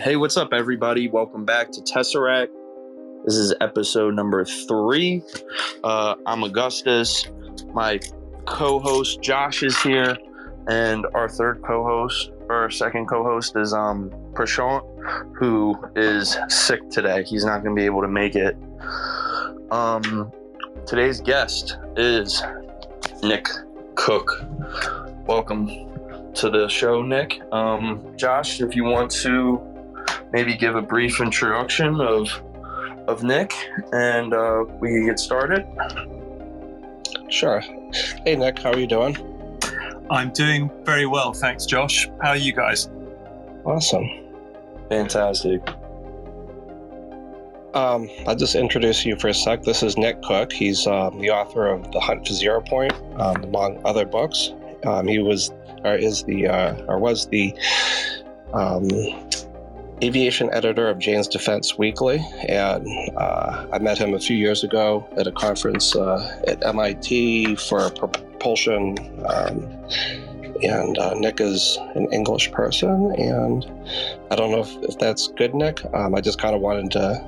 Hey, what's up, everybody? Welcome back to Tesseract. This is episode number 3. I'm Augustus. My co-host Josh is here, and our second co-host is Prashant, who is sick today. He's not going to be able to make it. Today's guest is Nick Cook. Welcome to the show, Nick. Josh, if you want to maybe give a brief introduction of Nick, and we can get started. Sure. Hey, Nick, how are you doing? I'm doing very well, thanks, Josh. How are you guys? Awesome. Fantastic. I'll just introduce you for a sec. This is Nick Cook. He's the author of The Hunt for Zero Point, among other books. He was the aviation editor of Jane's Defense Weekly, and I met him a few years ago at a conference at MIT for propulsion. And Nick is an English person, and I don't know if that's good, Nick. I just kind of wanted to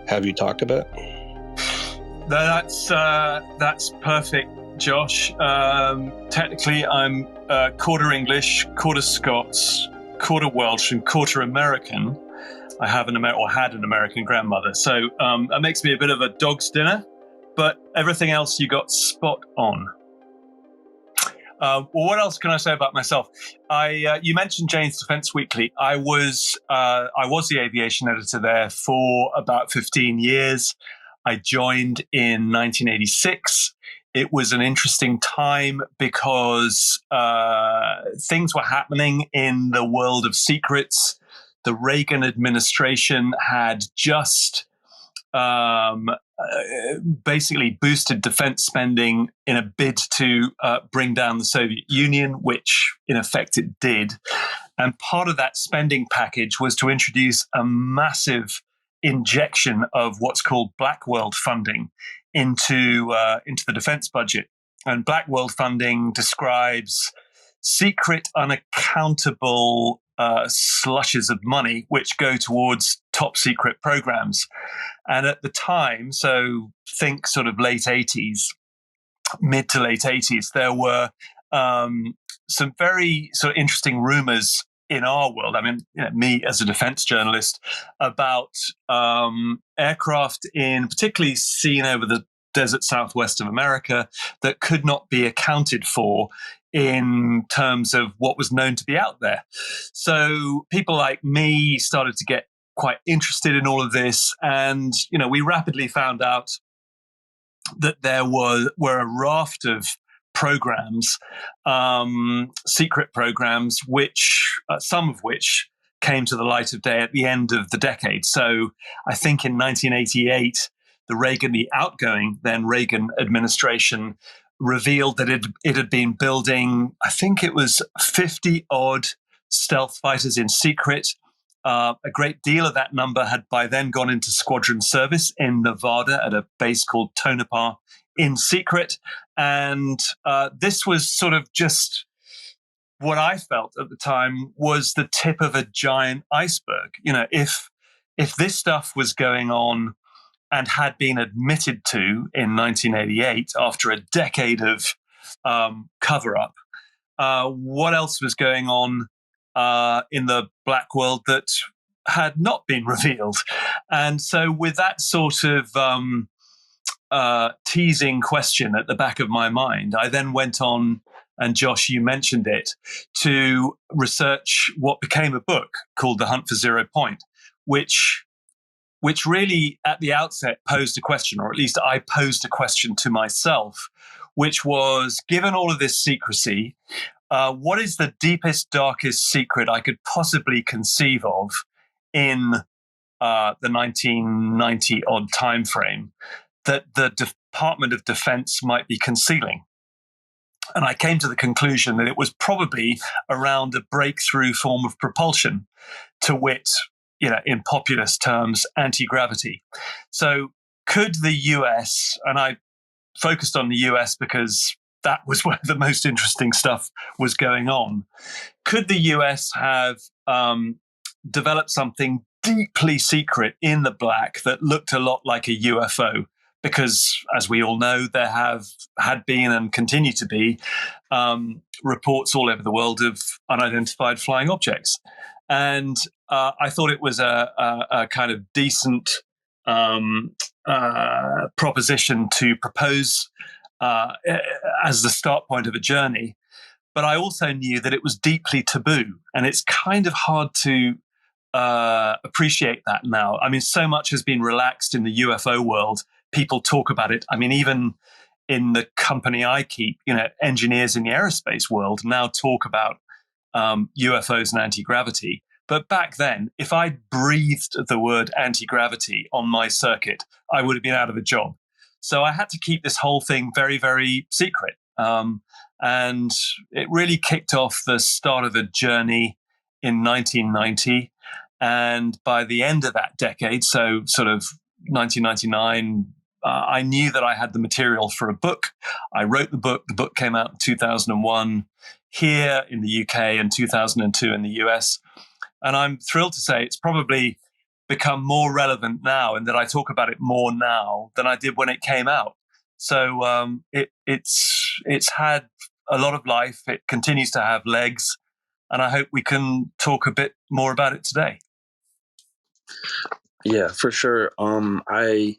have you talk a bit. That's perfect, Josh. Technically, I'm quarter English, quarter Scots, quarter Welsh, and quarter American. I have had an American grandmother, so that makes me a bit of a dog's dinner. But everything else you got spot on. Well, what else can I say about myself? You mentioned Jane's Defense Weekly. I was the aviation editor there for about 15 years. I joined in 1986. It was an interesting time because things were happening in the world of secrets. The Reagan administration had just basically boosted defense spending in a bid to bring down the Soviet Union, which in effect it did. And part of that spending package was to introduce a massive injection of what's called black world funding into the defense budget. And black world funding describes secret, unaccountable slushes of money which go towards top secret programs. And at the time, so think sort of mid to late 80s, there were some very sort of interesting rumors in our world. I mean, me as a defense journalist, about aircraft particularly seen over the desert southwest of America that could not be accounted for in terms of what was known to be out there. So people like me started to get quite interested in all of this. And, we rapidly found out that there were a raft of programs, secret programs, which some of which came to the light of day at the end of the decade. So I think in 1988, the outgoing then Reagan administration revealed that it had been building, I think it was 50 odd stealth fighters in secret. A great deal of that number had by then gone into squadron service in Nevada at a base called Tonopah in secret. And this was sort of just what I felt at the time was the tip of a giant iceberg. If this stuff was going on and had been admitted to in 1988 after a decade of cover-up, what else was going on in the black world that had not been revealed? And so with that sort of teasing question at the back of my mind, I then went on, and Josh, you mentioned it, to research what became a book called The Hunt for Zero Point, which really at the outset posed a question, or at least I posed a question to myself, which was, given all of this secrecy, what is the deepest, darkest secret I could possibly conceive of in the 1990 odd timeframe that the Department of Defense might be concealing? And I came to the conclusion that it was probably around a breakthrough form of propulsion, to wit, in populist terms, anti-gravity. So could the US, and I focused on the US because that was where the most interesting stuff was going on, could the US have developed something deeply secret in the black that looked a lot like a UFO. Because, as we all know, there had been and continue to be reports all over the world of unidentified flying objects. And I thought it was a kind of decent proposition to propose as the start point of a journey. But I also knew that it was deeply taboo, and it's kind of hard to appreciate that now. I mean, so much has been relaxed in the UFO world. People talk about it. I mean, even in the company I keep, engineers in the aerospace world now talk about UFOs and anti-gravity. But back then, if I breathed the word anti-gravity on my circuit, I would have been out of a job. So I had to keep this whole thing very, very secret. And it really kicked off the start of a journey in 1990. And by the end of that decade, so sort of 1999, I knew that I had the material for a book. I wrote the book. The book came out in 2001 here in the UK and 2002 in the US. And I'm thrilled to say it's probably become more relevant now, and that I talk about it more now than I did when it came out. So it's had a lot of life. It continues to have legs, and I hope we can talk a bit more about it today. Yeah, for sure. My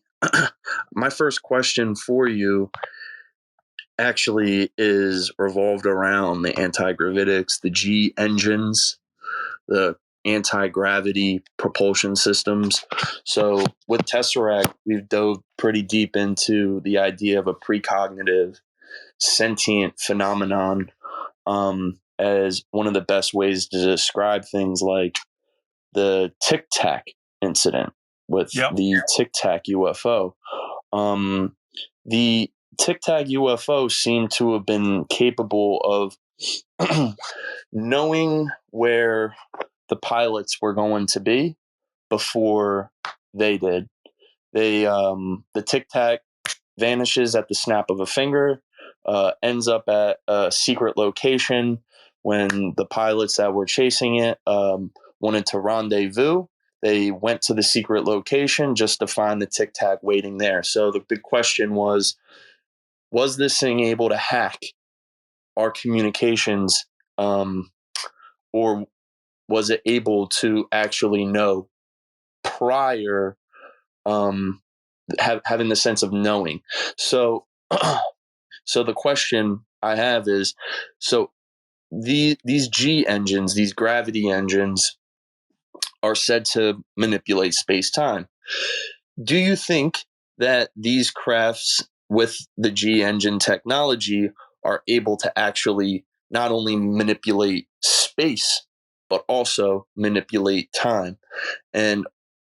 first question for you actually is revolved around the anti-gravitics, the G engines, the anti-gravity propulsion systems. So with Tesseract, we've dove pretty deep into the idea of a precognitive sentient phenomenon as one of the best ways to describe things like the Tic Tac incident with the Tic Tac UFO. The Tic Tac UFO seemed to have been capable of knowing where the pilots were going to be before they did. The Tic Tac vanishes at the snap of a finger, ends up at a secret location when the pilots that were chasing it wanted to rendezvous. They went to the secret location just to find the Tic Tac waiting there. So the big question was this thing able to hack our communications, or was it able to actually know prior, having the sense of knowing? So, so the question I have is, so these G engines, these gravity engines, are said to manipulate space-time. Do you think that these crafts with the G engine technology are able to actually not only manipulate space, but also manipulate time? And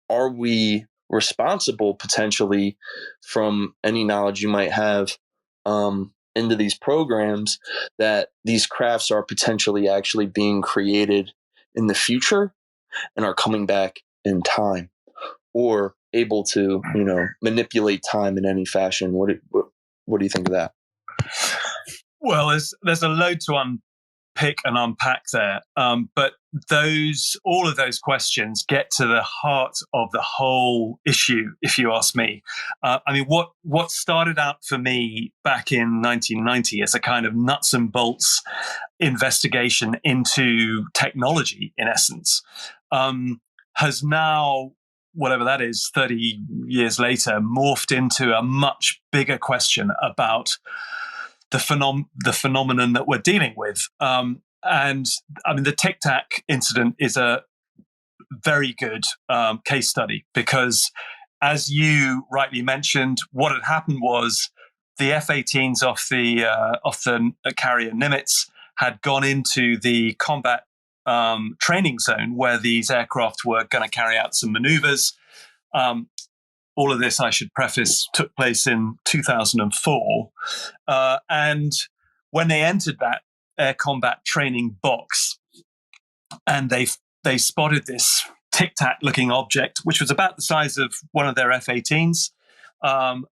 are we responsible potentially, from any knowledge you might have into these programs, that these crafts are potentially actually being created in the future and are coming back in time, or able to, manipulate time in any fashion? What do you think of that? Well, there's a load to unpick and unpack there, but all of those questions get to the heart of the whole issue, if you ask me. I mean, what started out for me back in 1990 as a kind of nuts and bolts investigation into technology, in essence, has now, whatever that is, 30 years later, morphed into a much bigger question about the phenomenon that we're dealing with. And I mean, the Tic Tac incident is a very good case study, because, as you rightly mentioned, what had happened was the F-18s off the carrier Nimitz had gone into the combat training zone where these aircraft were going to carry out some maneuvers. All of this, I should preface, took place in 2004. And when they entered that air combat training box, and they spotted this Tic Tac looking object, which was about the size of one of their F-18s,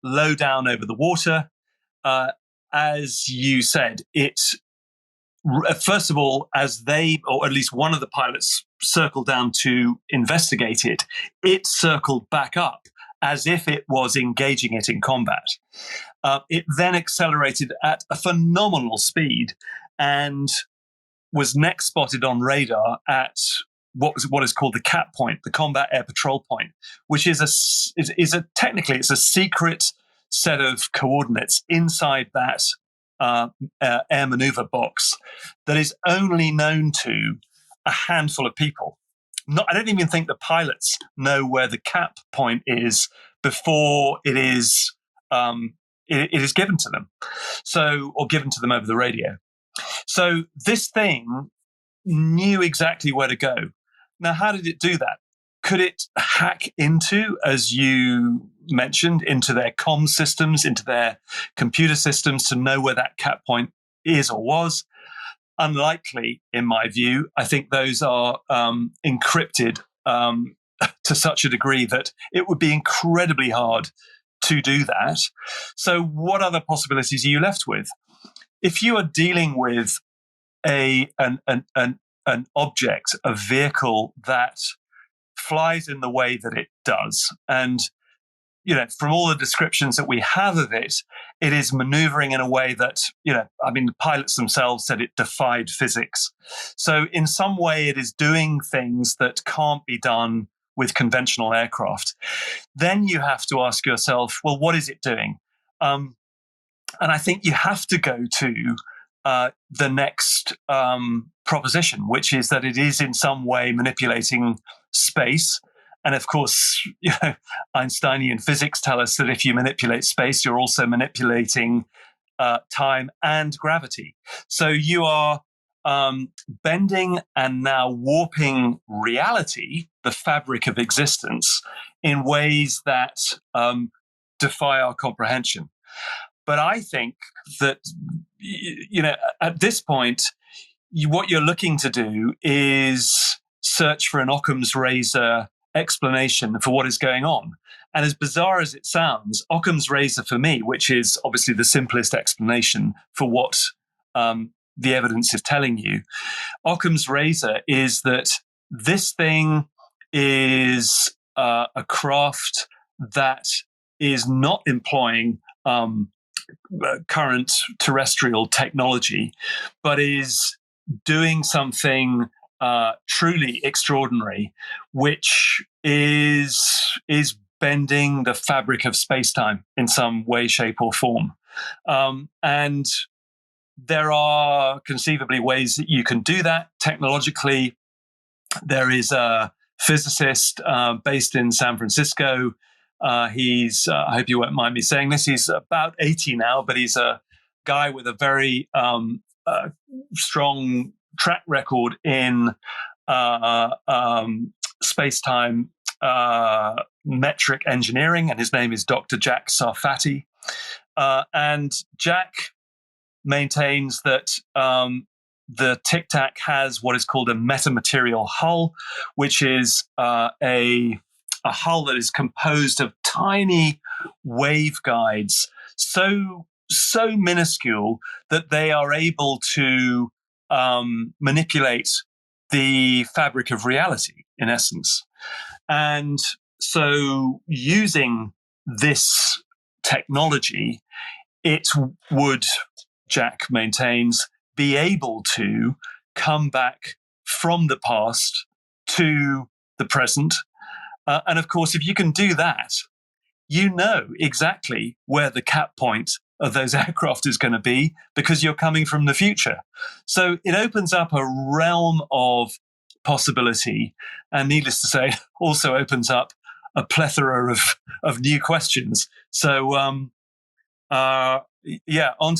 low down over the water. As you said, it, first of all, as they, or at least one of the pilots circled down to investigate it, it circled back up as if it was engaging it in combat. It then accelerated at a phenomenal speed and was next spotted on radar at what is called the CAP point, the Combat Air Patrol Point, which is technically it's a secret set of coordinates inside that air maneuver box that is only known to a handful of people. I don't even think the pilots know where the CAP point is before it is given to them, or given to them over the radio. So this thing knew exactly where to go. Now, how did it do that? Could it hack into, as you mentioned, into their comm systems, into their computer systems to know where that CAP point is or was? Unlikely, in my view. I think those are encrypted to such a degree that it would be incredibly hard to do that. So what other possibilities are you left with? If you are dealing with an object, a vehicle that flies in the way that it does, and from all the descriptions that we have of it, it is maneuvering in a way that, the pilots themselves said it defied physics. So in some way it is doing things that can't be done with conventional aircraft. Then you have to ask yourself, well, what is it doing? And I think you have to go to the next proposition, which is that it is in some way manipulating space. And of course, Einsteinian physics tell us that if you manipulate space, you're also manipulating time and gravity. So you are bending and now warping reality, the fabric of existence, in ways that defy our comprehension. But I think that, at this point, what you're looking to do is search for an Occam's razor explanation for what is going on. And as bizarre as it sounds, Occam's razor for me, which is obviously the simplest explanation for what the evidence is telling you, Occam's razor is that this thing is a craft that is not employing current terrestrial technology, but is doing something truly extraordinary, which is bending the fabric of space-time in some way, shape, or form. And there are conceivably ways that you can do that technologically. There is a physicist based in San Francisco. He's, I hope you won't mind me saying this, he's about 80 now, but he's a guy with a very strong track record in space-time metric engineering, and his name is Dr. Jack Sarfati. And Jack maintains that the Tic Tac has what is called a metamaterial hull, which is a hull that is composed of tiny waveguides, so minuscule that they are able to manipulate the fabric of reality, in essence. And so using this technology, it would, Jack maintains, be able to come back from the past to the present. And of course, if you can do that, you know exactly where the cap point of those aircraft is going to be because you're coming from the future. So it opens up a realm of possibility, and needless to say, also opens up a plethora of new questions. So, on to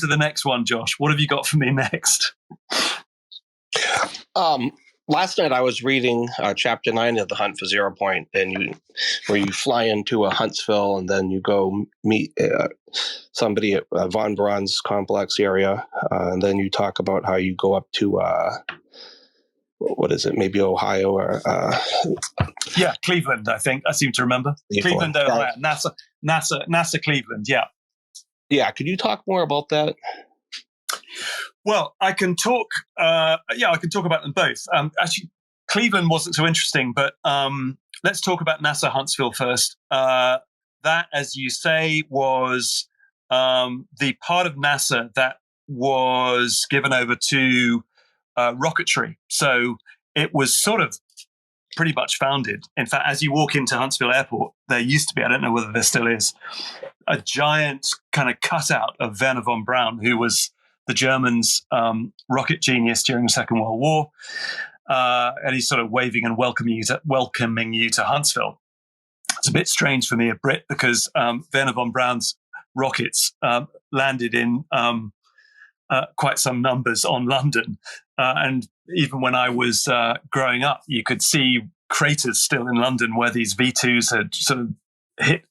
the next one, Josh. What have you got for me next? Last night I was reading Chapter 9 of The Hunt for Zero Point, where you fly into a Huntsville and then you go meet somebody at Von Braun's complex area, and then you talk about how you go up to what is it? Maybe Ohio or Cleveland. I think I seem to remember Cleveland, Ohio. NASA, Cleveland. Yeah. Yeah. Could you talk more about that? Well, I can talk. I can talk about them both. Actually, Cleveland wasn't so interesting, but let's talk about NASA Huntsville first. That, as you say, was the part of NASA that was given over to rocketry. So it was sort of pretty much founded. In fact, as you walk into Huntsville Airport, there used to be, I don't know whether there still is, a giant kind of cutout of Werner von Braun, who was the Germans' rocket genius during the Second World War. And he's sort of waving and welcoming you to Huntsville. It's a bit strange for me, a Brit, because Werner von Braun's rockets landed in quite some numbers on London. And even when I was growing up, you could see craters still in London where these V2s had sort of hit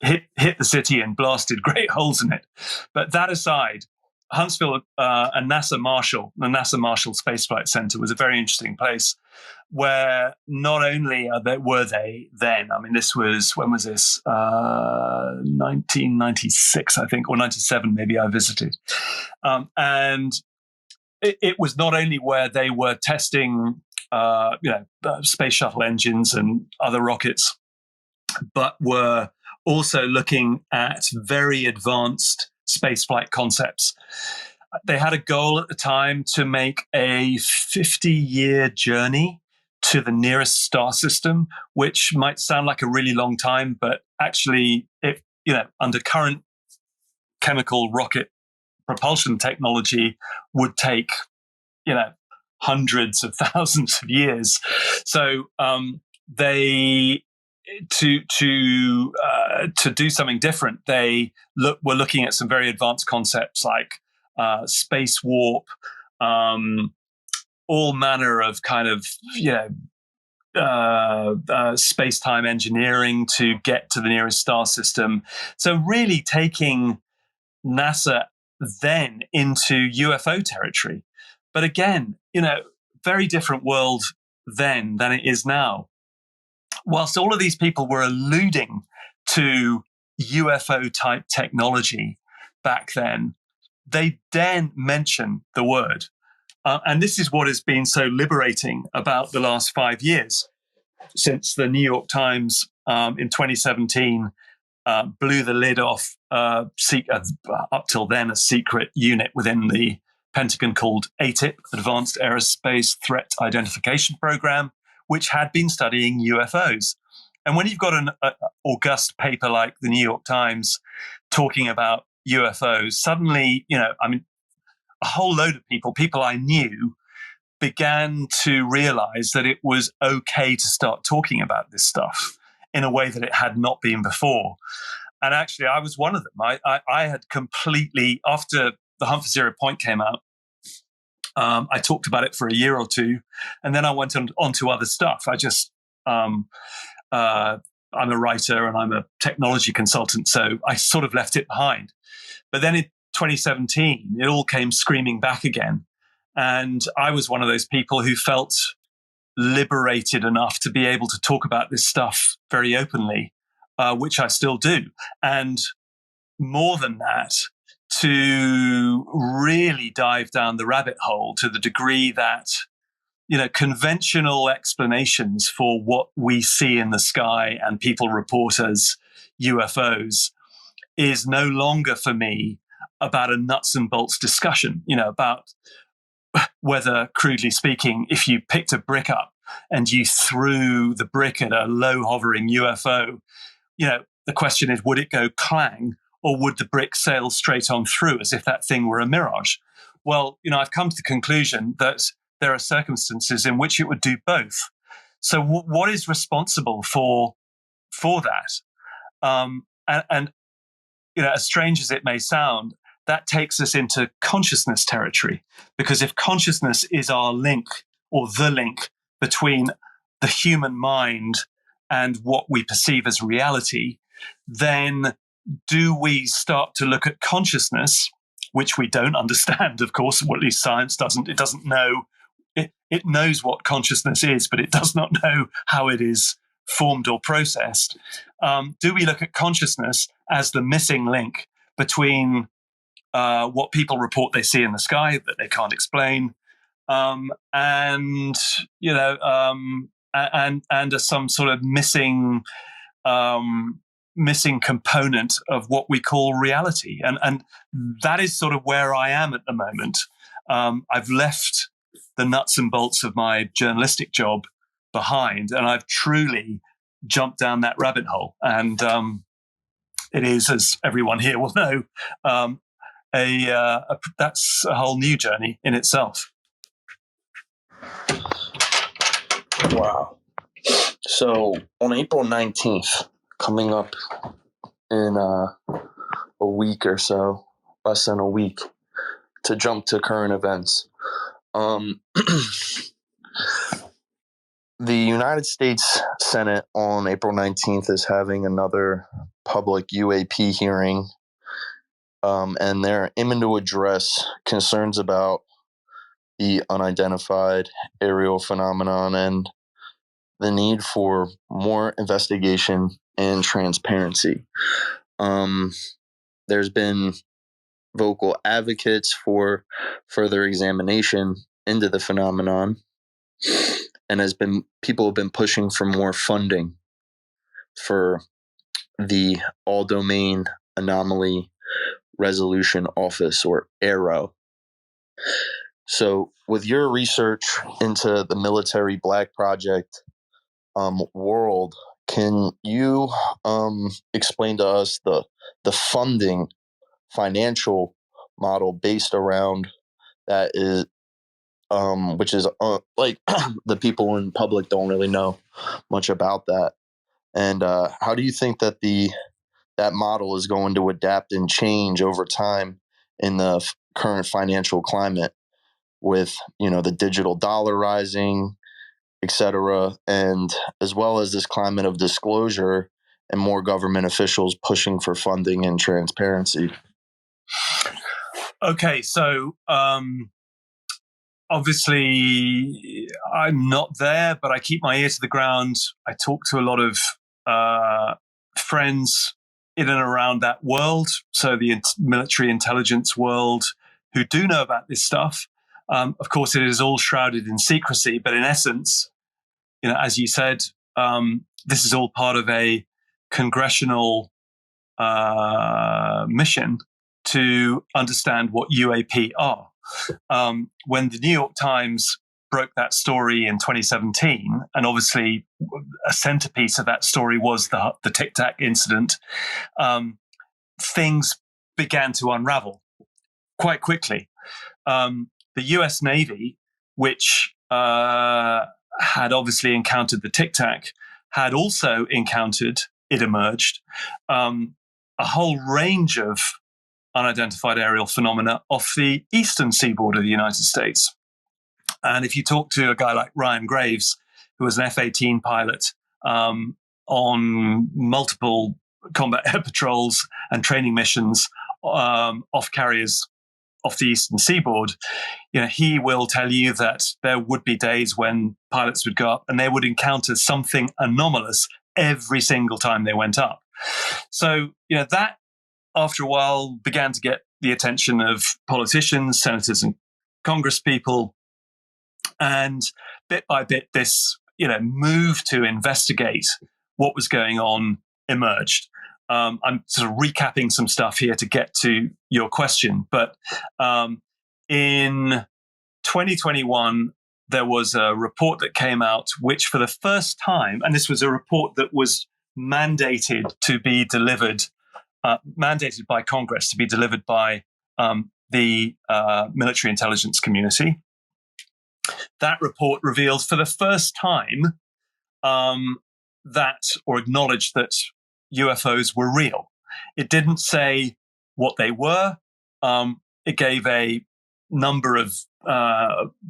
the city and blasted great holes in it. But that aside, Huntsville and NASA Marshall, the NASA Marshall Space Flight Center, was a very interesting place where not only were they then, I mean, this was, when was this? 1996, I think, or 97, maybe I visited. And it was not only where they were testing, space shuttle engines and other rockets, but were also looking at very advanced spaceflight concepts. They had a goal at the time to make a 50-year journey to the nearest star system, which might sound like a really long time, but actually, under current chemical rocket propulsion technology, would take, hundreds of thousands of years. So they to do something different, they were looking at some very advanced concepts like space warp, all manner of kind of space-time engineering to get to the nearest star system. So really taking NASA then into UFO territory. But again, very different world then than it is now. Whilst all of these people were alluding to UFO type technology back then, they daren't mention the word. And this is what has been so liberating about the last 5 years, since the New York Times in 2017 blew the lid off up till then a secret unit within the Pentagon called ATIP, Advanced Aerospace Threat Identification Program, which had been studying UFOs. And when you've got an august paper like the New York Times talking about UFOs, suddenly, a whole load of people I knew, began to realize that it was okay to start talking about this stuff in a way that it had not been before. And actually, I was one of them. I had completely, after The Hunt for Zero Point came out, I talked about it for a year or two, and then I went on to other stuff. I just, I'm a writer and I'm a technology consultant, so I sort of left it behind. But then in 2017, it all came screaming back again. And I was one of those people who felt liberated enough to be able to talk about this stuff very openly, which I still do. And more than that, to really dive down the rabbit hole to the degree that, conventional explanations for what we see in the sky and people report as UFOs is no longer for me about a nuts and bolts discussion, about whether, crudely speaking, if you picked a brick up and you threw the brick at a low hovering UFO, the question is, would it go clang, or would the brick sail straight on through as if that thing were a mirage? Well, I've come to the conclusion that there are circumstances in which it would do both. So what is responsible for that? And as strange as it may sound, that takes us into consciousness territory, because if consciousness is our link, or the link between the human mind and what we perceive as reality, then do we start to look at consciousness, which we don't understand, of course, or at least science doesn't. It doesn't know. It knows what consciousness is, but it does not know how it is formed or processed. Do we look at consciousness as the missing link between what people report they see in the sky that they can't explain, and and some sort of missing component of what we call reality. And that is sort of where I am at the moment. I've left the nuts and bolts of my journalistic job behind, and I've truly jumped down that rabbit hole. And it is, as everyone here will know, that's a whole new journey in itself. Wow. So on April 19th, coming up in a week or so, less than a week, to jump to current events. The United States Senate on April 19th is having another public UAP hearing, and they're aiming to address concerns about the unidentified aerial phenomenon and the need for more investigation and transparency. There's been vocal advocates for further examination into the phenomenon, and people have been pushing for more funding for the All Domain Anomaly Resolution Office, or AARO. So, with your research into the military Black Project world, can you explain to us the funding financial model based around that is, which is like the people in public don't really know much about that, and how do you think that that model is going to adapt and change over time in the current financial climate, with the digital dollar rising, etc., and as well as this climate of disclosure and more government officials pushing for funding and transparency? Okay, so obviously I'm not there, but I keep my ear to the ground. I talk to a lot of friends in and around that world, so the military intelligence world, who do know about this stuff. Of course, it is all shrouded in secrecy, but in essence, as you said, this is all part of a congressional mission to understand what UAP are. When the New York Times broke that story in 2017, and obviously a centerpiece of that story was the Tic Tac incident, things began to unravel quite quickly. The US Navy, which had obviously encountered the Tic Tac, had also encountered, it emerged, a whole range of unidentified aerial phenomena off the eastern seaboard of the United States. And if you talk to a guy like Ryan Graves, who was an F-18 pilot on multiple combat air patrols and training missions off carriers off the eastern seaboard, he will tell you that there would be days when pilots would go up and they would encounter something anomalous every single time they went up. So, that after a while began to get the attention of politicians, senators, and congresspeople. And bit by bit, this, move to investigate what was going on emerged. I'm sort of recapping some stuff here to get to your question, but in 2021, there was a report that came out, which for the first time, and this was a report that was mandated to be delivered, mandated by Congress to be delivered by the military intelligence community. That report revealed for the first time that, or acknowledged that, UFOs were real. It didn't say what they were. It gave a number of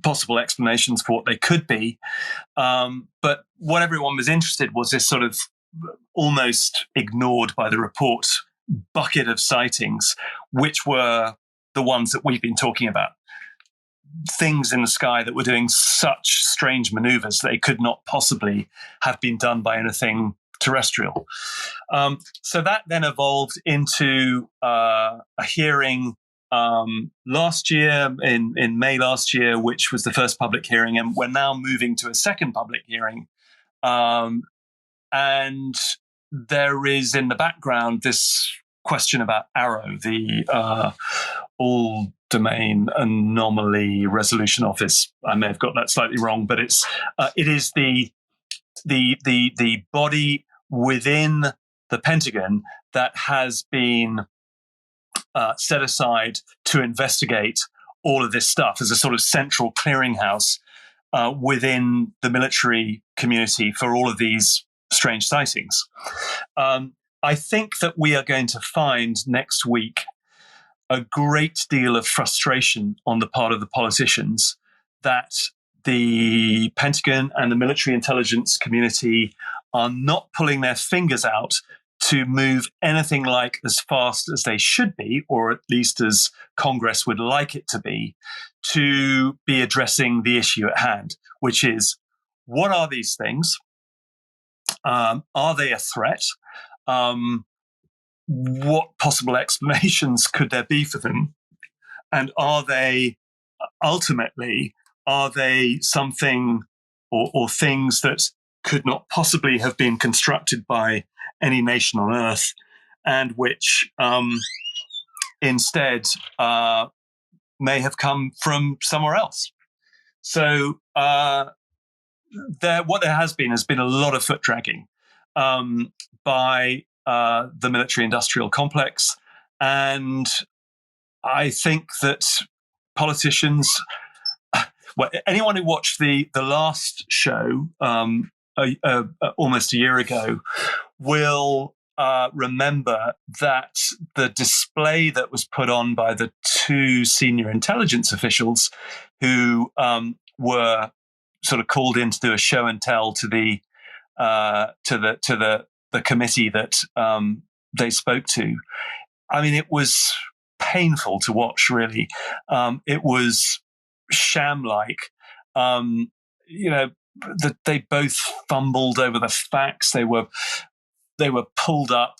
possible explanations for what they could be. But what everyone was interested was this sort of almost ignored by the report bucket of sightings, which were the ones that we've been talking about. Things in the sky that were doing such strange maneuvers they could not possibly have been done by anything terrestrial. So that then evolved into a hearing last year, in May last year, which was the first public hearing, and we're now moving to a second public hearing And there is in the background this question about Arrow, the All Domain Anomaly Resolution Office. I may have got that slightly wrong, but it is the body within the Pentagon that has been set aside to investigate all of this stuff as a sort of central clearinghouse within the military community for all of these strange sightings. I think that we are going to find next week a great deal of frustration on the part of the politicians that the Pentagon and the military intelligence community are not pulling their fingers out to move anything like as fast as they should be, or at least as Congress would like it to be addressing the issue at hand, which is, what are these things? Are they a threat? What possible explanations could there be for them? And are they something or things that could not possibly have been constructed by any nation on Earth, and which instead may have come from somewhere else? So what there has been a lot of foot dragging by the military-industrial complex, and I think that politicians, well, anyone who watched the last show almost a year ago will remember that the display that was put on by the two senior intelligence officials who were sort of called in to do a show and tell to the committee that they spoke to. I mean, it was painful to watch, really. It was sham-like. That they both fumbled over the facts. They were pulled up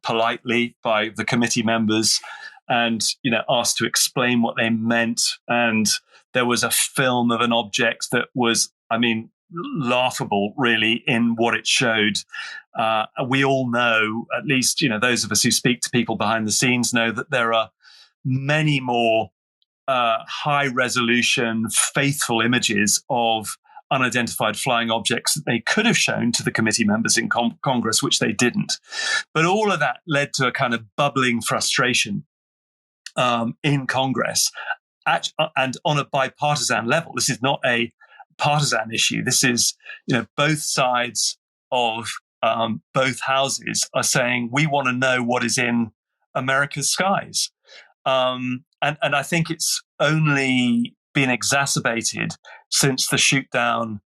politely by the committee members and asked to explain what they meant. And there was a film of an object that was, I mean, laughable, really, in what it showed. We all know, at least those of us who speak to people behind the scenes know, that there are many more high-resolution, faithful images of unidentified flying objects that they could have shown to the committee members in Congress, which they didn't. But all of that led to a kind of bubbling frustration in Congress, and on a bipartisan level. This is not a partisan issue. This is, both sides of both houses are saying, we want to know what is in America's skies. And I think it's only been exacerbated since the shoot down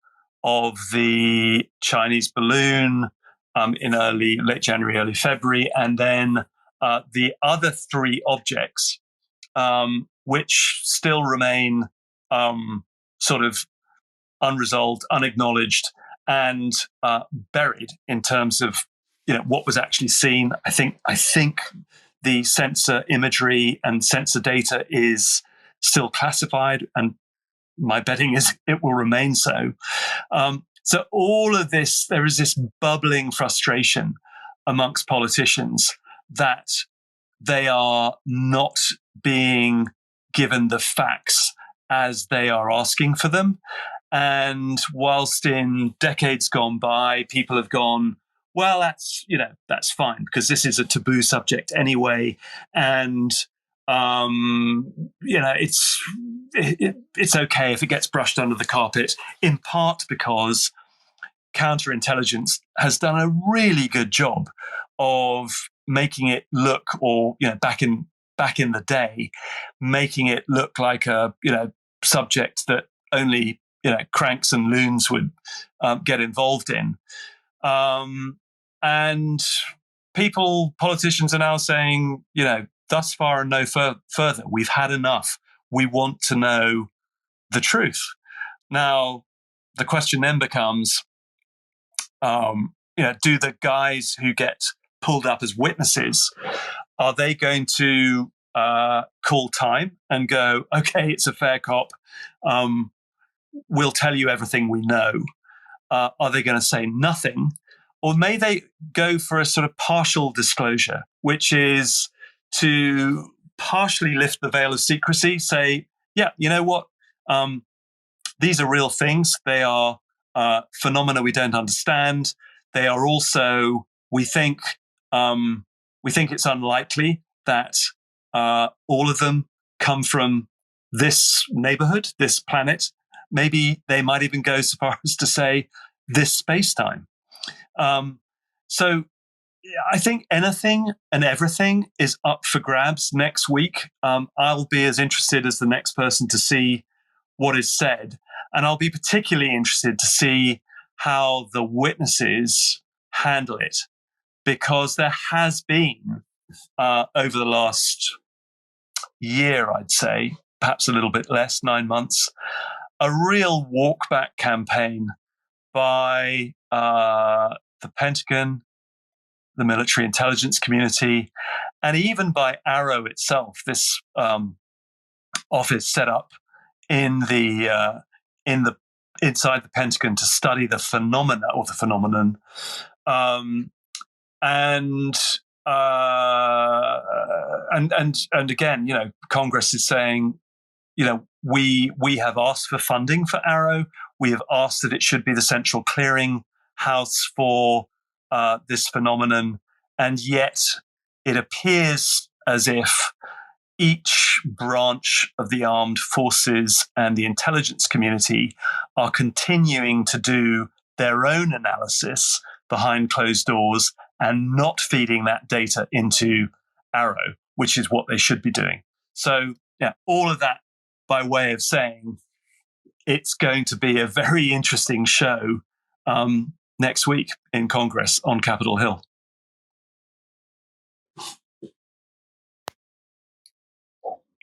of the Chinese balloon in late January, early February, and then the other three objects, which still remain sort of unresolved, unacknowledged, and buried in terms of what was actually seen. I think the sensor imagery and sensor data is still classified, and my betting is it will remain so. So all of this, there is this bubbling frustration amongst politicians that they are not being given the facts as they are asking for them. And whilst in decades gone by, people have gone, well, that's fine, because this is a taboo subject anyway. And, it's okay if it gets brushed under the carpet, in part because counterintelligence has done a really good job of making it look, or, back in the day, making it look like a, subject that only, cranks and loons would get involved in. And politicians are now saying, thus far and no further. We've had enough. We want to know the truth. Now, the question then becomes, do the guys who get pulled up as witnesses, are they going to call time and go, okay, it's a fair cop, we'll tell you everything we know? Are they going to say nothing? Or may they go for a sort of partial disclosure, which is to partially lift the veil of secrecy, say, yeah, you know what? These are real things. They are phenomena we don't understand. They are also, we think it's unlikely that all of them come from this neighborhood, this planet. Maybe they might even go so far as to say this space-time. So I think anything and everything is up for grabs next week. I'll be as interested as the next person to see what is said. And I'll be particularly interested to see how the witnesses handle it, because there has been, over the last year, I'd say, perhaps a little bit less, 9 months, a real walkback campaign by the Pentagon, the military intelligence community, and even by ARROW itself, this office set up in the inside the Pentagon to study the phenomena or the phenomenon, and again, you know, Congress is saying, you know, we have asked for funding for ARROW. We have asked that it should be the central clearing house for this phenomenon, and yet it appears as if each branch of the armed forces and the intelligence community are continuing to do their own analysis behind closed doors and not feeding that data into ARROW, which is what they should be doing. So, yeah, all of that by way of saying it's going to be a very interesting show next week in Congress on Capitol Hill.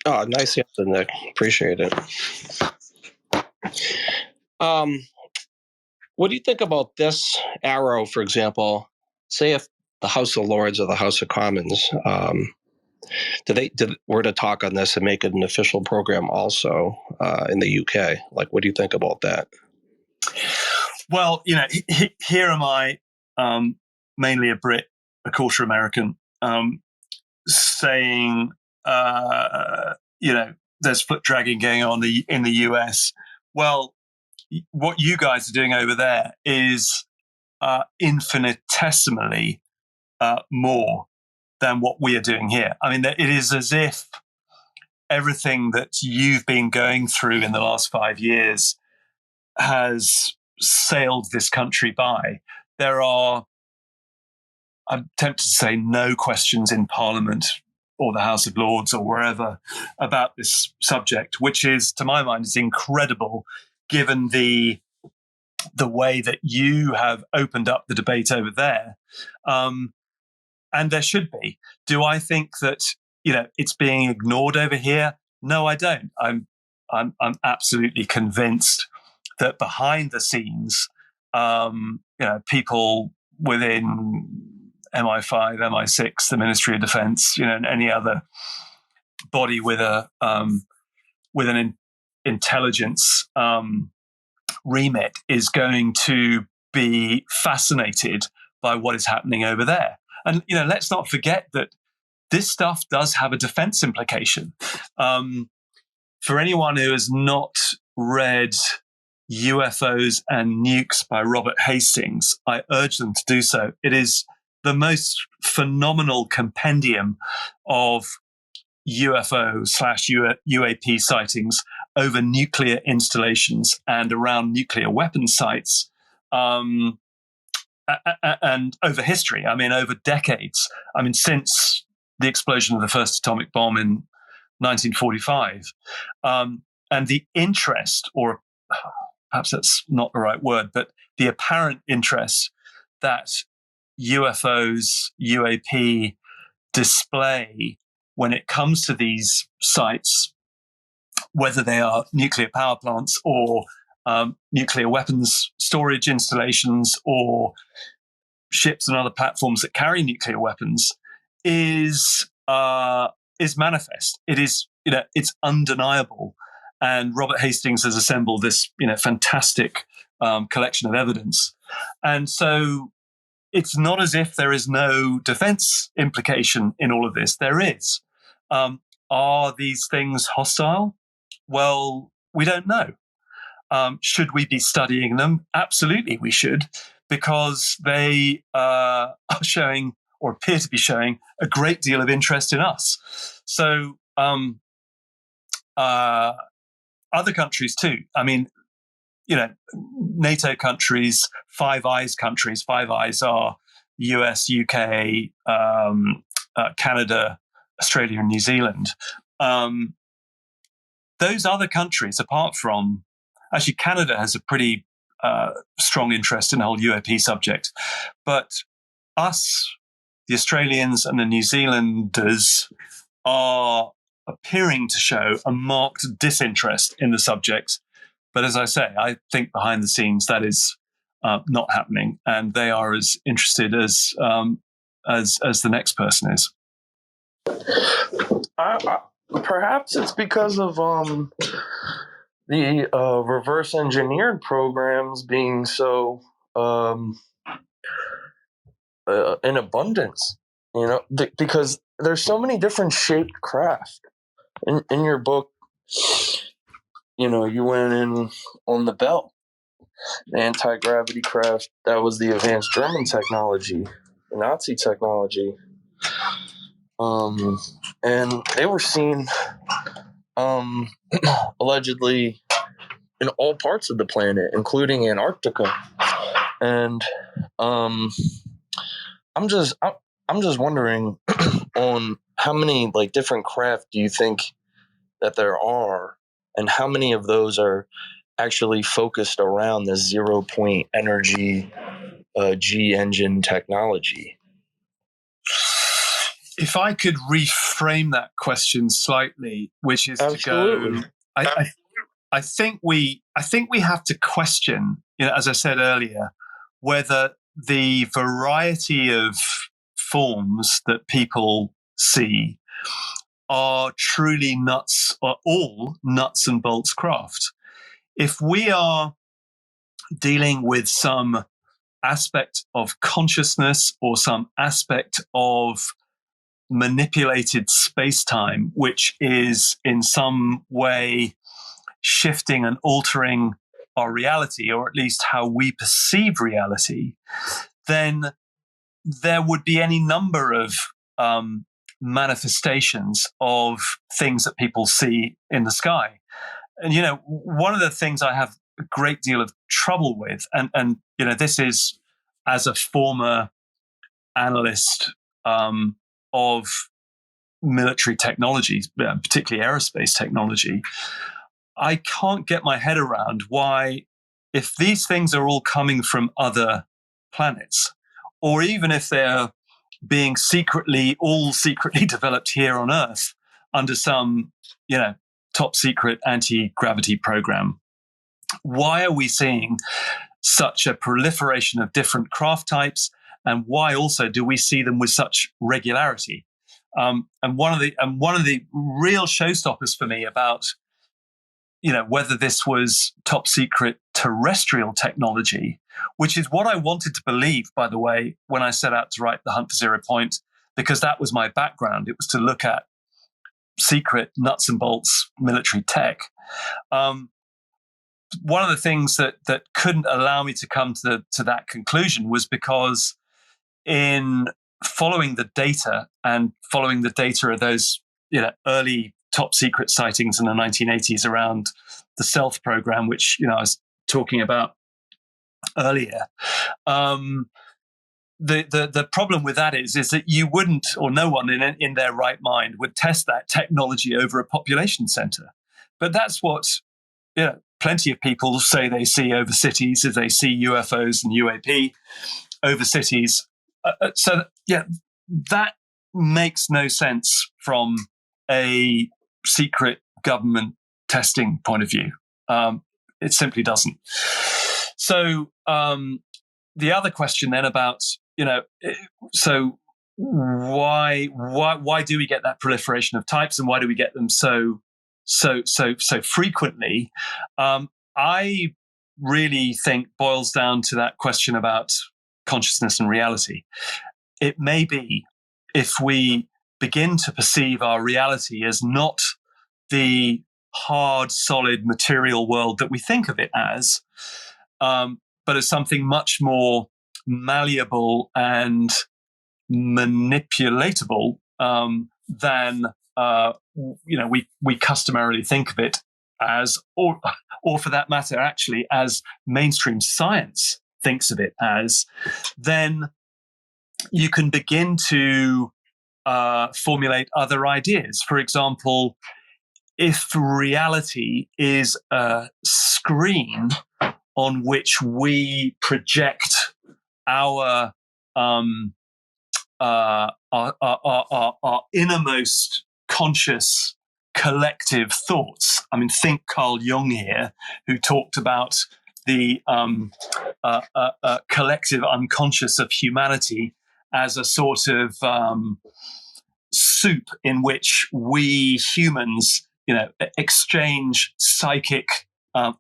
Oh, nice answer, Nick. Appreciate it. What do you think about this ARROW, for example? Say if the House of Lords or the House of Commons were to talk on this and make it an official program also in the UK. Like, what do you think about that? Well, you know, here am I, mainly a Brit, a quarter American, saying, you know, there's foot dragging going on in the US. Well, what you guys are doing over there is infinitesimally more than what we are doing here. I mean, it is as if everything that you've been going through in the last 5 years has sailed this country by. There are, I'm tempted to say, no questions in Parliament or the House of Lords or wherever about this subject, which is, to my mind, is incredible, given the way that you have opened up the debate over there. And there should be. Do I think that, you know, it's being ignored over here? No, I don't. I'm absolutely convinced that behind the scenes, you know, people within MI5, MI6, the Ministry of Defense, you know, and any other body with an intelligence remit is going to be fascinated by what is happening over there. And, you know, let's not forget that this stuff does have a defense implication. For anyone who has not read UFOs and Nukes by Robert Hastings, I urge them to do so. It is the most phenomenal compendium of UFO/UAP sightings over nuclear installations and around nuclear weapon sites, and over history. I mean, over decades. I mean, since the explosion of the first atomic bomb in 1945. And the interest, or perhaps that's not the right word, but the apparent interest that UFOs, UAP display when it comes to these sites, whether they are nuclear power plants or nuclear weapons storage installations or ships and other platforms that carry nuclear weapons, is manifest. It is, you know, it's undeniable. And Robert Hastings has assembled this, fantastic collection of evidence. And so it's not as if there is no defense implication in all of this. There is. Are these things hostile? Well, we don't know. Should we be studying them? Absolutely, we should, because they are showing, or appear to be showing, a great deal of interest in us. So other countries too. I mean, NATO countries, Five Eyes countries. Five Eyes are US, UK, Canada, Australia, and New Zealand. Those other countries, apart from, actually, Canada has a pretty strong interest in the whole UAP subject. But us, the Australians and the New Zealanders, are appearing to show a marked disinterest in the subject. But as I say, I think behind the scenes that is not happening, and they are as interested as the next person is. Perhaps it's because of the reverse engineered programs being so in abundance, because there's so many different shaped craft. In your book, you went in on the Bell, the anti-gravity craft. That was the advanced German technology, the Nazi technology. And they were seen allegedly in all parts of the planet, including Antarctica. And I'm just wondering on how many different craft do you think that there are, and how many of those are actually focused around the 0-point energy G engine technology? If I could reframe that question slightly, which is Absolutely. to go, I think we have to question, as I said earlier, whether the variety of forms that people see are truly all nuts and bolts craft. If we are dealing with some aspect of consciousness or some aspect of manipulated space-time, which is in some way shifting and altering our reality, or at least how we perceive reality, then there would be any number of manifestations of things that people see in the sky. And, one of the things I have a great deal of trouble with, and this is as a former analyst of military technologies, particularly aerospace technology, I can't get my head around why, if these things are all coming from other planets, or even if they're being secretly developed here on Earth under some, top secret anti-gravity program, why are we seeing such a proliferation of different craft types? And why also do we see them with such regularity? And one of the real showstoppers for me about whether this was top secret terrestrial technology, which is what I wanted to believe, by the way, when I set out to write The Hunt for 0 Point, because that was my background. It was to look at secret nuts and bolts military tech. One of the things that couldn't allow me to come to that conclusion was because in following the data of those early top secret sightings in the 1980s around the stealth program, which I was talking about earlier, the problem with that is that you wouldn't, or no one in their right mind would test that technology over a population center. But that's what plenty of people say they see over cities, if they see UFOs and UAP over cities. That makes no sense from a secret government testing point of view. It simply doesn't. So the other question then about, so why do we get that proliferation of types, and why do we get them so so frequently, I really think boils down to that question about consciousness and reality. It may be if we begin to perceive our reality as not the hard, solid material world that we think of it as, but as something much more malleable and manipulatable than we customarily think of it as, or for that matter, actually, as mainstream science thinks of it as, then you can begin to formulate other ideas. For example, if reality is a screen on which we project our innermost conscious collective thoughts. I mean, think Carl Jung here, who talked about the collective unconscious of humanity as a sort of soup in which we humans, exchange psychic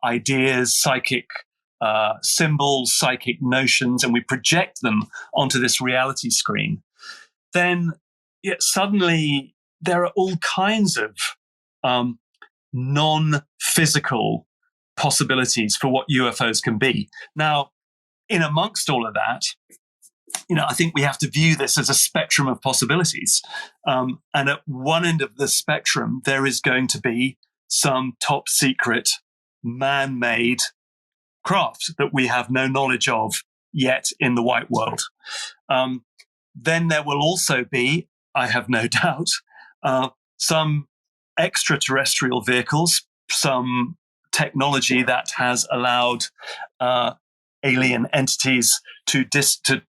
ideas, psychic symbols, psychic notions, and we project them onto this reality screen. Then suddenly there are all kinds of non-physical possibilities for what UFOs can be. Now, in amongst all of that, I think we have to view this as a spectrum of possibilities. And at one end of the spectrum, there is going to be some top secret man-made craft that we have no knowledge of yet in the white world. Then there will also be, I have no doubt, some extraterrestrial vehicles, some technology that has allowed alien entities to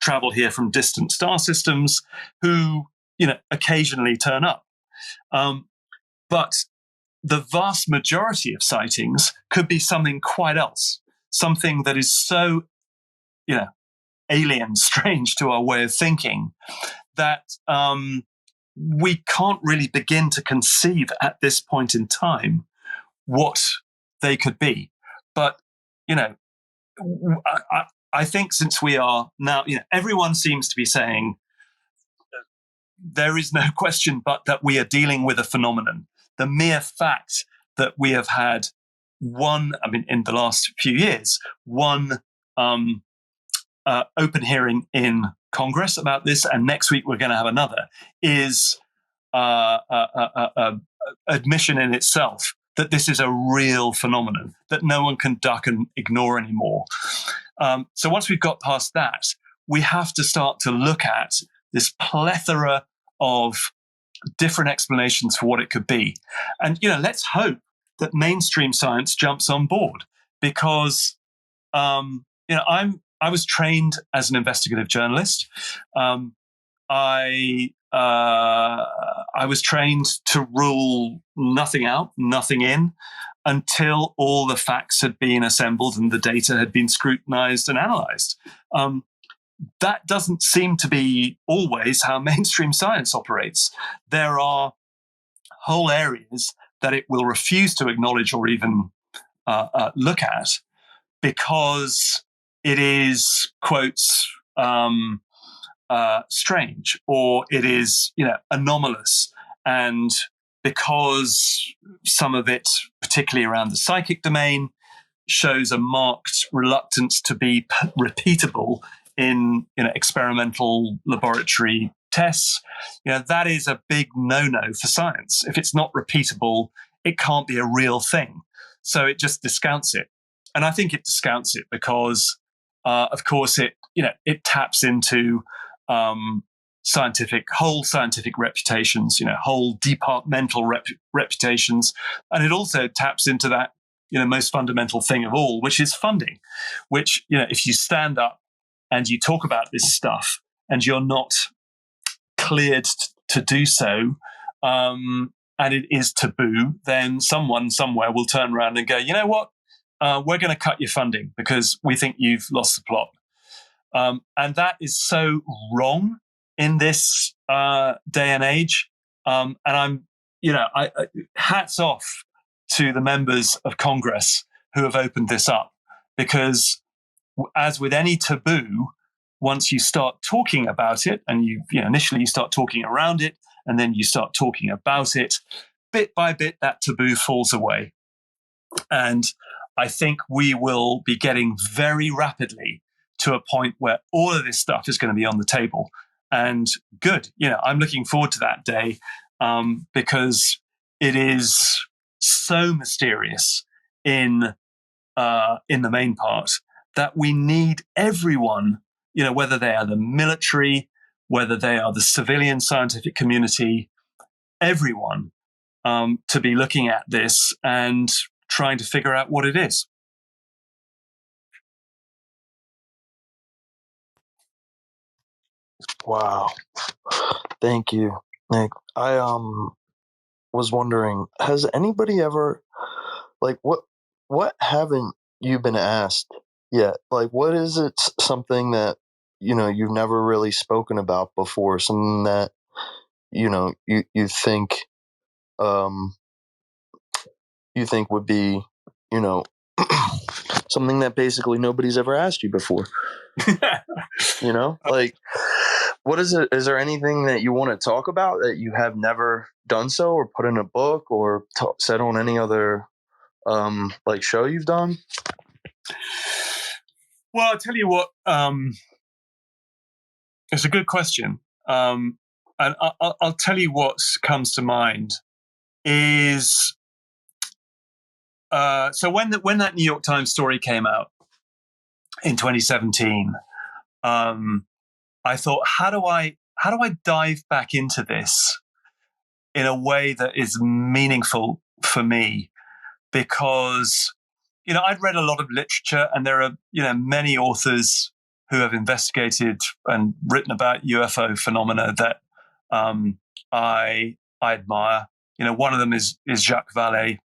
travel here from distant star systems, who occasionally turn up. But the vast majority of sightings could be something quite else, something that is so alien, strange to our way of thinking, that we can't really begin to conceive at this point in time what they could be. But I think since we are now, everyone seems to be saying there is no question but that we are dealing with a phenomenon. The mere fact that we have had in the last few years, one open hearing in Congress about this, and next week we're going to have another, is admission in itself that this is a real phenomenon that no one can duck and ignore anymore. So once we've got past that, we have to start to look at this plethora of different explanations for what it could be. And, let's hope that mainstream science jumps on board, because, I was trained as an investigative journalist. I was trained to rule nothing out, nothing in, until all the facts had been assembled and the data had been scrutinized and analyzed. That doesn't seem to be always how mainstream science operates. There are whole areas that it will refuse to acknowledge or even look at, because it is, quotes, strange, or it is, anomalous. And because some of it, particularly around the psychic domain, shows a marked reluctance to be repeatable in experimental laboratory tests, that is a big no-no for science. If it's not repeatable, it can't be a real thing. So it just discounts it. And I think it discounts it because, of course, it taps into whole scientific reputations, whole departmental reputations. And it also taps into that, most fundamental thing of all, which is funding, which, if you stand up and you talk about this stuff and you're not cleared to do so, and it is taboo, then someone somewhere will turn around and go, you know what? We're going to cut your funding because we think you've lost the plot. And that is so wrong in this day and age. And I'm, hats off to the members of Congress who have opened this up, because as with any taboo, once you start talking about it, and initially you start talking around it, and then you start talking about it, bit by bit, that taboo falls away. And I think we will be getting very rapidly to a point where all of this stuff is going to be on the table. And good, I'm looking forward to that day, because it is so mysterious in the main part that we need everyone, whether they are the military, whether they are the civilian scientific community, everyone, to be looking at this and trying to figure out what it is. Wow. Thank you, Nick. I was wondering, has anybody ever, like, what haven't you been asked yet? Like, what is it, something that, you've never really spoken about before, something that, you think would be, something that basically nobody's ever asked you before? Like, what is it? Is there anything that you want to talk about that you have never done so, or put in a book, or said on any other like show you've done? Well, I'll tell you what. It's a good question, and I'll tell you what comes to mind is. So when that New York Times story came out in 2017, I thought, how do I dive back into this in a way that is meaningful for me? Because I'd read a lot of literature, and there are many authors who have investigated and written about UFO phenomena that I admire. One of them is Jacques Vallée,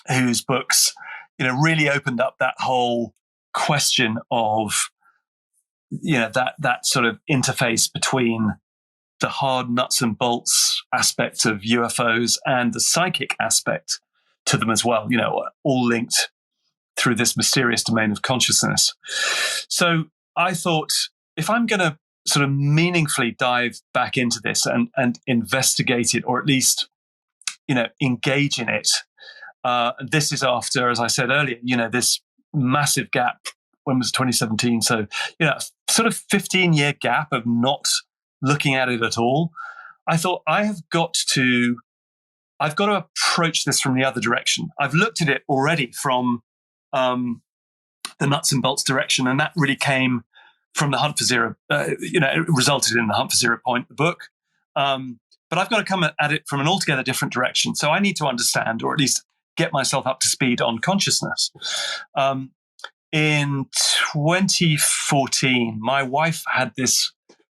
whose books really opened up that whole question of that sort of interface between the hard nuts and bolts aspect of UFOs and the psychic aspect to them as well, all linked through this mysterious domain of consciousness. So I thought, if I'm going to sort of meaningfully dive back into this and investigate it, or at least, engage in it, this is after, as I said earlier, this massive gap. When was 2017? So, sort of 15-year gap of not looking at it at all. I thought, I've got to approach this from the other direction. I've looked at it already from the nuts and bolts direction, and that really came from the Hunt for Zero. It resulted in the Hunt for Zero Point, the book. But I've got to come at it from an altogether different direction. So I need to understand, or at least get myself up to speed on consciousness. In 2014, my wife had this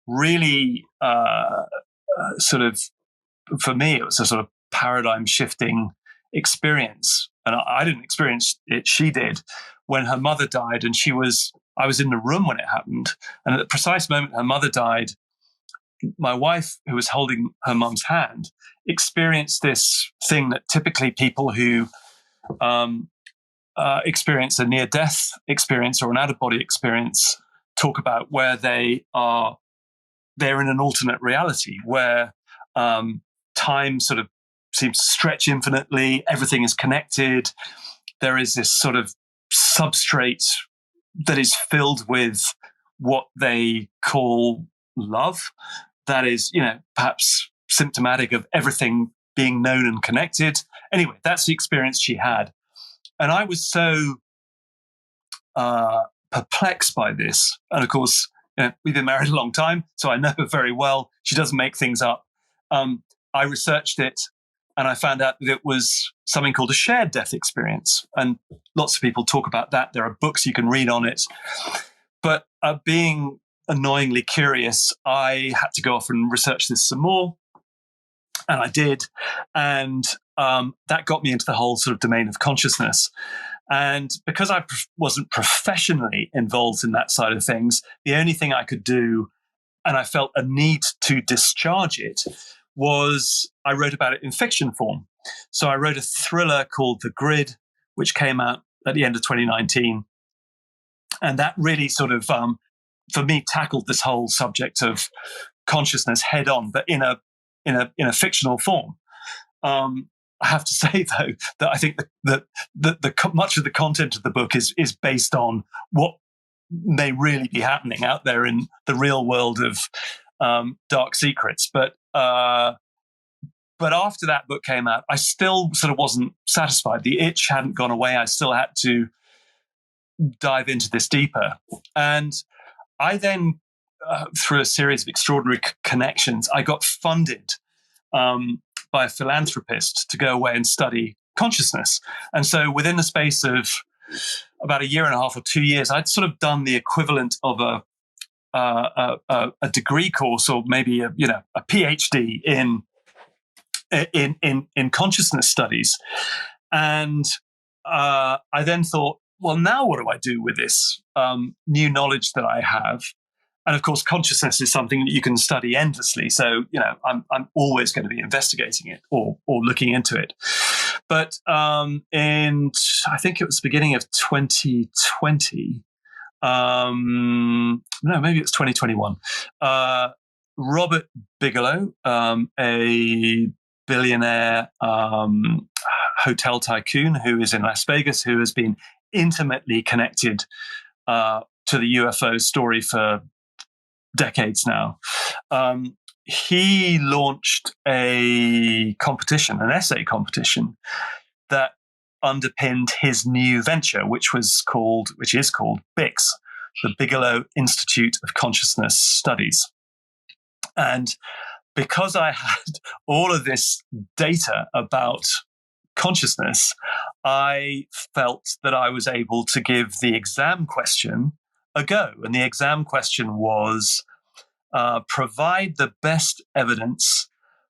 really sort of, for me, it was a sort of paradigm shifting experience. And I didn't experience it, she did, when her mother died. And I was in the room when it happened. And at the precise moment her mother died, my wife, who was holding her mum's hand, experienced this thing that typically people who experience a near-death experience or an out-of-body experience talk about, where they're in an alternate reality where time sort of seems to stretch infinitely, everything is connected, there is this sort of substrate that is filled with what they call love, that is, perhaps symptomatic of everything being known and connected. Anyway, that's the experience she had. And I was so perplexed by this. And of course, we've been married a long time, so I know her very well. She doesn't make things up. I researched it, and I found out that it was something called a shared death experience. And lots of people talk about that. There are books you can read on it. But being annoyingly curious, I had to go off and research this some more. And I did. And that got me into the whole sort of domain of consciousness. And because I wasn't professionally involved in that side of things, the only thing I could do, and I felt a need to discharge it, was I wrote about it in fiction form. So I wrote a thriller called The Grid, which came out at the end of 2019. And that really sort of, for me, tackled this whole subject of consciousness head on, but in a fictional form. I have to say, though, that I think that much of the content of the book is based on what may really be happening out there in the real world of dark secrets. But after that book came out, I still sort of wasn't satisfied. The itch hadn't gone away. I still had to dive into this deeper. And I then, through a series of extraordinary connections, I got funded by a philanthropist to go away and study consciousness. And so within the space of about a year and a half or 2 years, I'd sort of done the equivalent of a degree course, or maybe a PhD in consciousness studies. And I then thought, well, now what do I do with this new knowledge that I have? And of course, consciousness is something that you can study endlessly. So, I'm always going to be investigating it or looking into it. But in, I think it was the beginning of 2020, no, maybe it's 2021, Robert Bigelow, a billionaire hotel tycoon who is in Las Vegas, who has been intimately connected to the UFO story for decades now. He launched a competition, an essay competition, that underpinned his new venture, which is called BIX, the Bigelow Institute of Consciousness Studies. And because I had all of this data about consciousness, I felt that I was able to give the exam question a go. And the exam question was, provide the best evidence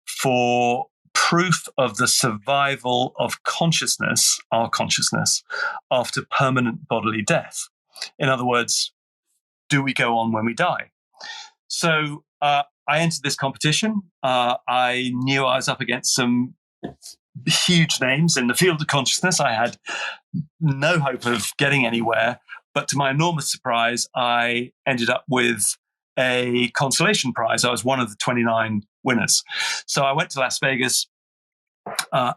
for proof of the survival of consciousness, our consciousness, after permanent bodily death. In other words, do we go on when we die? So I entered this competition. I knew I was up against some huge names in the field of consciousness. I had no hope of getting anywhere, but to my enormous surprise, I ended up with a consolation prize. I was one of the 29 winners. So I went to Las Vegas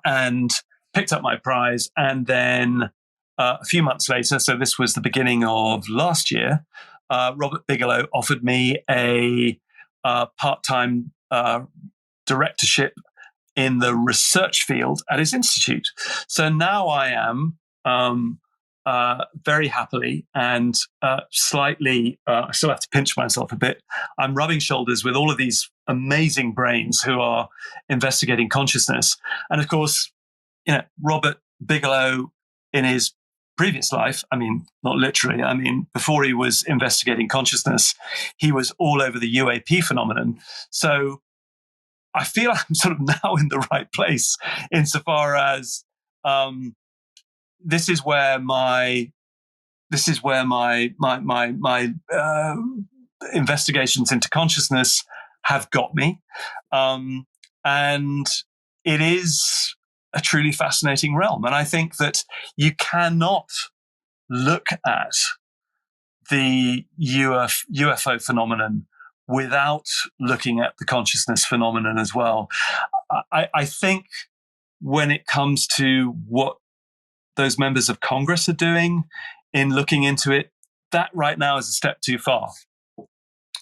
and picked up my prize. And then a few months later, so this was the beginning of last year, Robert Bigelow offered me a part-time directorship in the research field at his institute. So now I am very happily and slightly, I still have to pinch myself a bit, I'm rubbing shoulders with all of these amazing brains who are investigating consciousness. And of course, Robert Bigelow in his previous life, I mean, not literally, I mean, before he was investigating consciousness, he was all over the UAP phenomenon. So I feel I'm sort of now in the right place insofar as this is where my investigations into consciousness have got me, and it is a truly fascinating realm. And I think that you cannot look at the UFO phenomenon without looking at the consciousness phenomenon as well. I think when it comes to what those members of Congress are doing in looking into it, that right now is a step too far.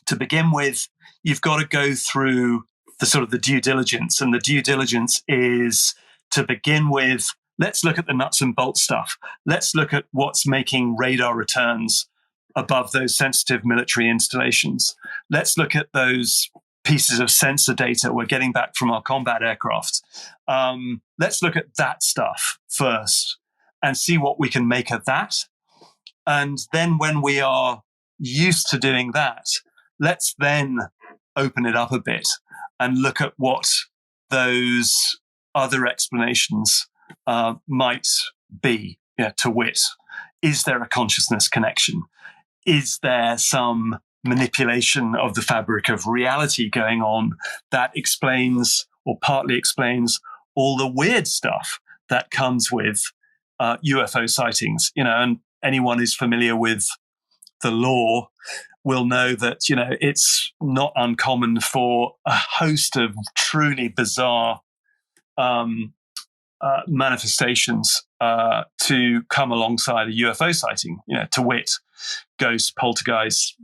To begin with, you've got to go through the sort of the due diligence, and the due diligence is to begin with, let's look at the nuts and bolts stuff. Let's look at what's making radar returns above those sensitive military installations. Let's look at those pieces of sensor data we're getting back from our combat aircraft. Let's look at that stuff first and see what we can make of that. And then when we are used to doing that, let's then open it up a bit and look at what those other explanations might be, to wit. Is there a consciousness connection? Is there some manipulation of the fabric of reality going on that explains or partly explains all the weird stuff that comes with UFO sightings. And anyone who's familiar with the law will know that, it's not uncommon for a host of truly bizarre manifestations to come alongside a UFO sighting, to wit, ghosts, poltergeists,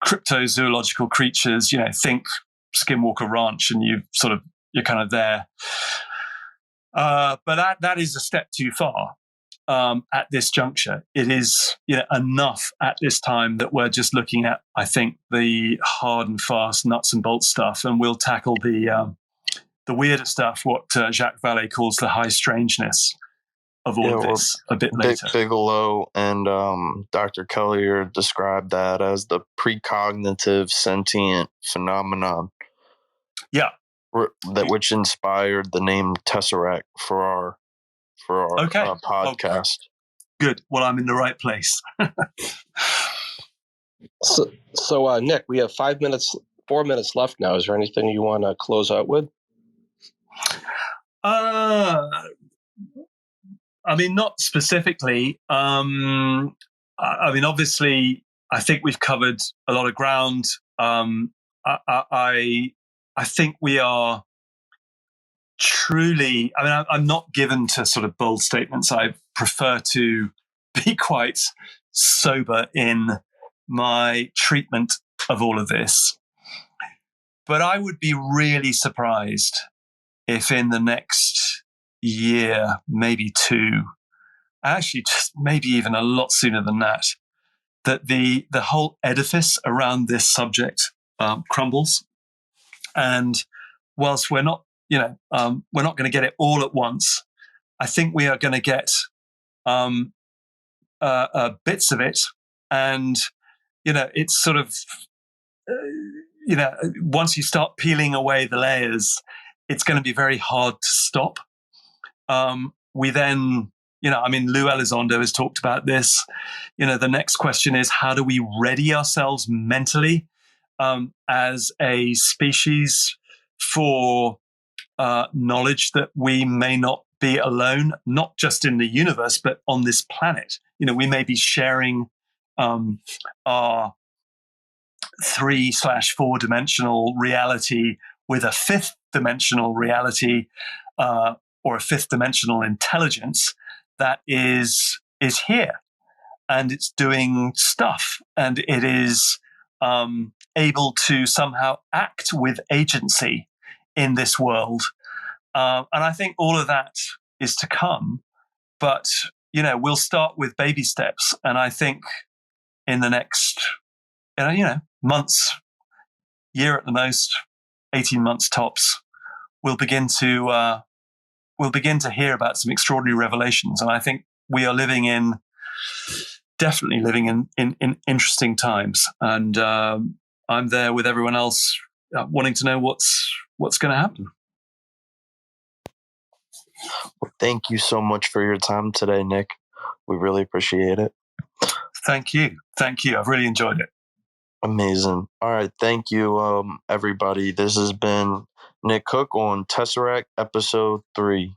cryptozoological creatures, think Skinwalker Ranch, and you're kind of there. But that is a step too far. At this juncture, it is enough at this time that we're just looking at, I think, the hard and fast nuts and bolts stuff, and we'll tackle the weirder stuff, what Jacques Vallée calls the high strangeness of all of this a bit later. Bigelow and Dr. Collier described that as the precognitive sentient phenomenon. Yeah. Which inspired the name Tesseract for our podcast. Good. Well, I'm in the right place. So, Nick, we have 4 minutes left now. Is there anything you want to close out with? Not specifically. Obviously, I think we've covered a lot of ground. I think we are truly, I'm not given to sort of bold statements. I prefer to be quite sober in my treatment of all of this. But I would be really surprised if in the next year, maybe two, actually just maybe even a lot sooner than that the whole edifice around this subject crumbles. And whilst we're not going to get it all at once, I think we are going to get bits of it. And, it's sort of, once you start peeling away the layers, it's going to be very hard to stop. We then, Lou Elizondo has talked about this. The next question is, how do we ready ourselves mentally as a species for knowledge that we may not be alone, not just in the universe, but on this planet. We may be sharing our 3/4 dimensional reality with a 5th dimensional reality or a 5th dimensional intelligence that is here, and it's doing stuff, and it is able to somehow act with agency in this world. And I think all of that is to come, but, we'll start with baby steps. And I think in the next, months, year at the most, 18 months tops, we'll begin to hear about some extraordinary revelations. And I think we are definitely living in interesting times. And I'm there with everyone else wanting to know what's going to happen. Well, thank you so much for your time today, Nick. We really appreciate it. Thank you. I've really enjoyed it. Amazing. All right. Thank you, everybody. This has been Nick Cook on Tesseract episode 3.